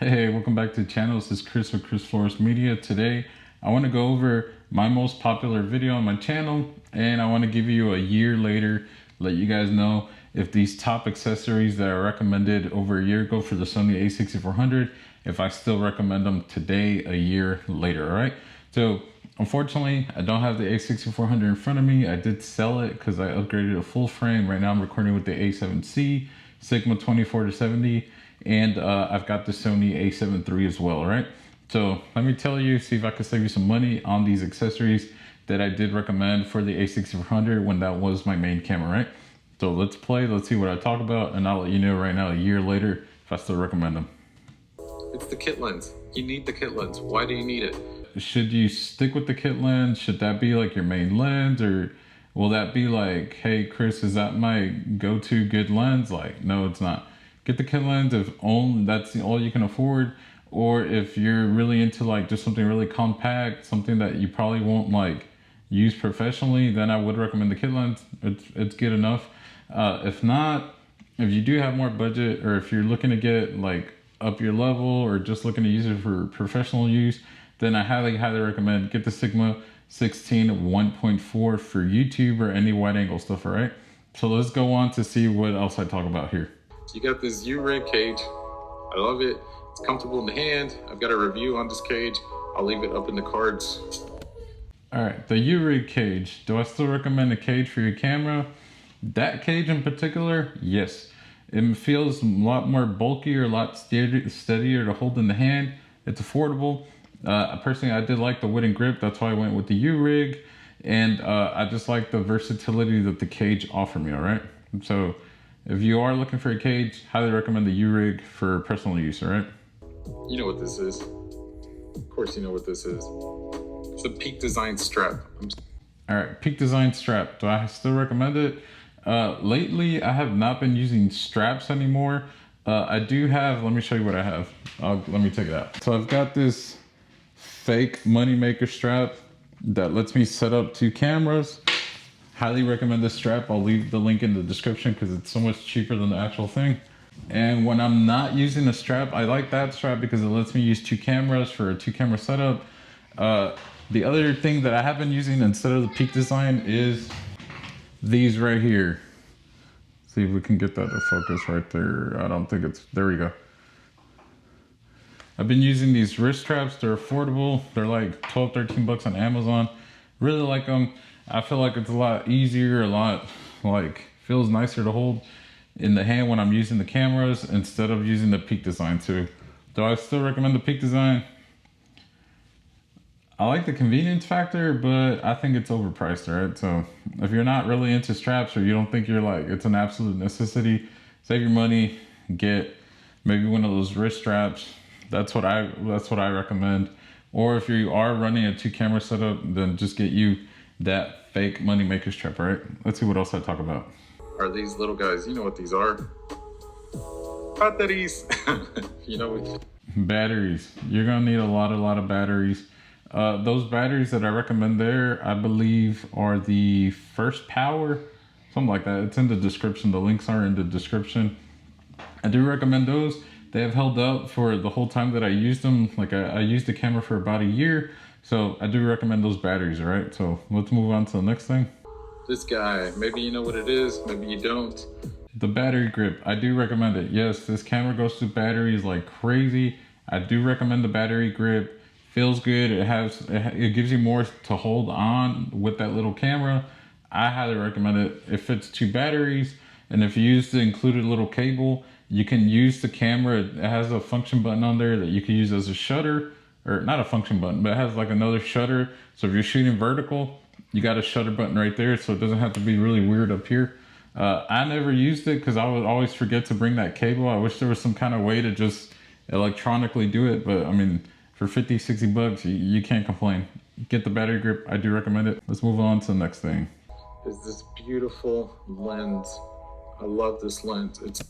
Hey, welcome back to the channel. This is Chris with Chris Flores Media. Today, I want to go over my most popular video on my channel, and I want to give you a year later, let you guys know if these top accessories that I recommended over a year ago for the Sony a6400, if I still recommend them today, a year later, all right? So, unfortunately, I don't have the a6400 in front of me. I did sell it because I upgraded a full frame. Right now, I'm recording with the A7C, Sigma 24-70, and I've got the Sony a7 III as well, right? So let me tell you, see if I can save you some money on these accessories that I did recommend for the a6400 when that was my main camera, right? So let's play, let's see what I talk about, and I'll let you know right now, a year later, if I still recommend them. It's the kit lens. You need the kit lens. Why do you need it? Should you stick with the kit lens? Should that be like your main lens, or will that be like, hey Chris, is that my go-to good lens? Like, no, it's not. Get the kit lens if only that's all you can afford, or if you're really into like just something really compact, something that you probably won't like use professionally, then I would recommend the kit lens. It's good enough. If not, if you do have more budget, or if you're looking to get like up your level, or just looking to use it for professional use, then I highly recommend get the Sigma 16 1.4 for YouTube or any wide angle stuff. All right, so let's go on to see what else I talk about here. You got this U-rig cage. I love it. It's comfortable in the hand. I've got a review on this cage. I'll leave it up in the cards. All right, the U-rig cage. Do I still recommend a cage for your camera? That cage in particular, yes. It feels a lot more bulkier, a lot steadier to hold in the hand. It's affordable. Personally, I did like the wooden grip. That's why I went with the U-rig. And I just like the versatility that the cage offered me, all right? So if you are looking for a cage, highly recommend the U-rig for personal use, all right? You know what this is. Of course you know what this is. It's the Peak Design strap. All right, Peak Design strap. Do I still recommend it? Lately, I have not been using straps anymore. I do have, let me show you what I have. Let me take it out. So I've got this fake moneymaker strap that lets me set up 2 cameras. Highly recommend this strap. I'll leave the link in the description because it's so much cheaper than the actual thing. And when I'm not using a strap, I like that strap because it lets me use 2 cameras for a 2 camera setup. The other thing that I have been using instead of the Peak Design is these right here. See if we can get that to focus right there. I don't think it's, there we go. I've been using these wrist straps. They're affordable. They're like 12, 13 bucks on Amazon. Really like them. I feel like it's a lot easier, a lot like feels nicer to hold in the hand when I'm using the cameras instead of using the Peak Design too. Do I still recommend the Peak Design? I like the convenience factor, but I think it's overpriced, right? So if you're not really into straps, or you don't think you're like, it's an absolute necessity, save your money, get maybe one of those wrist straps. That's what I recommend. Or if you are running a 2 camera setup, then just get you that fake moneymaker strap, right? Let's see what else I talk about. Are these little guys? You know what these are. Batteries. You know what? Batteries. You're gonna need a lot of batteries. Those batteries that I recommend there, I believe, are the First Power, something like that. It's in the description. The links are in the description. I do recommend those. They have held up for the whole time that I used them. Like I used the camera for about a year. So I do recommend those batteries, all right? So let's move on to the next thing. This guy, maybe you know what it is, maybe you don't. The battery grip, I do recommend it. Yes, this camera goes through batteries like crazy. I do recommend the battery grip. Feels good. It gives you more to hold on with that little camera. I highly recommend it. It fits 2 batteries, and if you use the included little cable, you can use the camera. It has a function button on there that you can use as a shutter, or not a function button, but it has like another shutter. So if you're shooting vertical, you got a shutter button right there, so it doesn't have to be really weird up here. I never used it because I would always forget to bring that cable. I wish there was some kind of way to just electronically do it, but I mean, for 50, 60 bucks, you can't complain. Get the battery grip. I do recommend it. Let's move on to the next thing. Is this beautiful lens. I love this lens. It's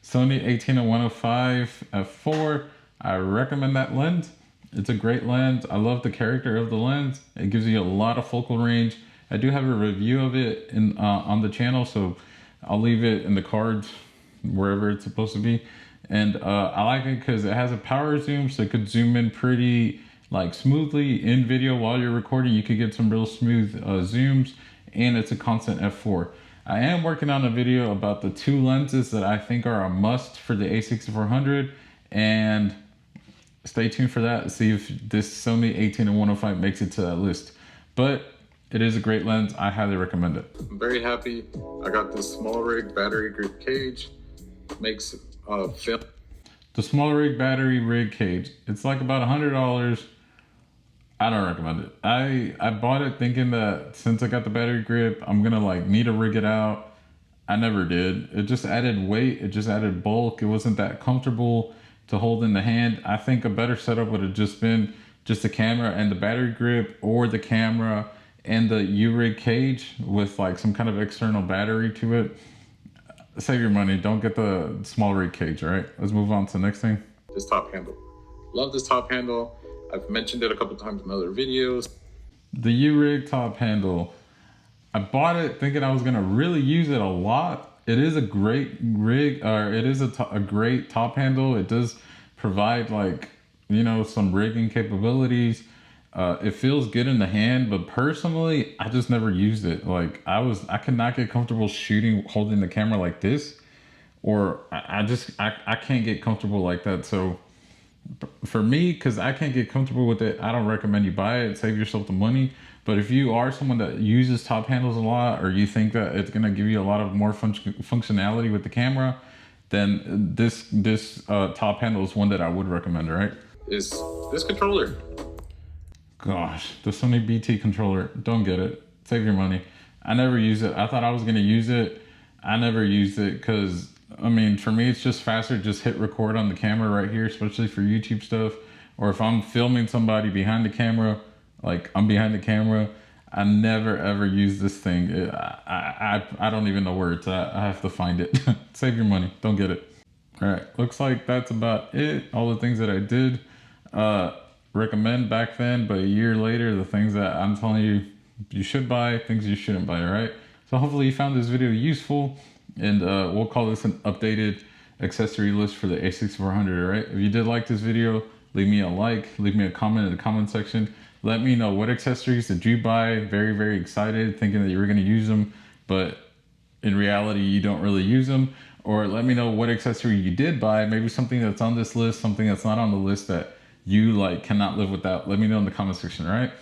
Sony 18-105 f4. I recommend that lens. It's a great lens. I love the character of the lens. It gives you a lot of focal range. I do have a review of it on the channel, so I'll leave it in the cards wherever it's supposed to be. And I like it because it has a power zoom, so it could zoom in pretty like smoothly in video while you're recording. You could get some real smooth zooms, and it's a constant f4. I am working on a video about the 2 lenses that I think are a must for the a6400, and stay tuned for that. See if this Sony 18-105 makes it to that list. But it is a great lens. I highly recommend it. I'm very happy. I got this small rig battery grip cage. Makes film. The small rig battery rig cage. It's like about $100. I don't recommend it. I bought it thinking that since I got the battery grip, I'm gonna like need to rig it out. I never did. It just added weight. It just added bulk. It wasn't that comfortable to hold in the hand. I think a better setup would have just been just the camera and the battery grip, or the camera and the U-rig cage with like some kind of external battery to it. Save your money. Don't get the small rig cage. All right, let's move on to the next thing. This top handle. Love this top handle. I've mentioned it a couple times in other videos. The U-rig top handle. I bought it thinking I was gonna really use it a lot. It is a great rig, or it is a great top handle. It does provide like, you know, some rigging capabilities. It feels good in the hand, but personally, I just never used it. Like I could not get comfortable shooting, holding the camera like this, or I can't get comfortable like that. So for me, because I can't get comfortable with it, I don't recommend you buy it. Save yourself the money. But if you are someone that uses top handles a lot, or you think that it's going to give you a lot of more functionality with the camera, then this top handle is one that I would recommend, right? Is this controller. Gosh, the Sony BT controller, don't get it. Save your money. I never use it. I thought I was going to use it. I never used it because, I mean, for me, it's just faster. Just hit record on the camera right here, especially for YouTube stuff. Or if I'm filming somebody behind the camera, like I'm behind the camera, I never ever use this thing. I don't even know where it's at. I have to find it. Save your money. Don't get it. All right. Looks like that's about it. All the things that I did recommend back then, but a year later, the things that I'm telling you you should buy, things you shouldn't buy. All right. So hopefully you found this video useful, and we'll call this an updated accessory list for the a6400. All right. If you did like this video, leave me a like, leave me a comment in the comment section. Let me know, what accessories did you buy? Very, very excited, thinking that you were going to use them, but in reality, you don't really use them. Or let me know what accessory you did buy, maybe something that's on this list, something that's not on the list that you like cannot live without. Let me know in the comment section, all right?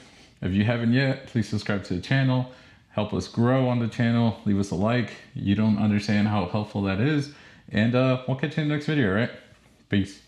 If you haven't yet, please subscribe to the channel. Help us grow on the channel. Leave us a like. You don't understand how helpful that is. And we'll catch you in the next video, all right? Peace.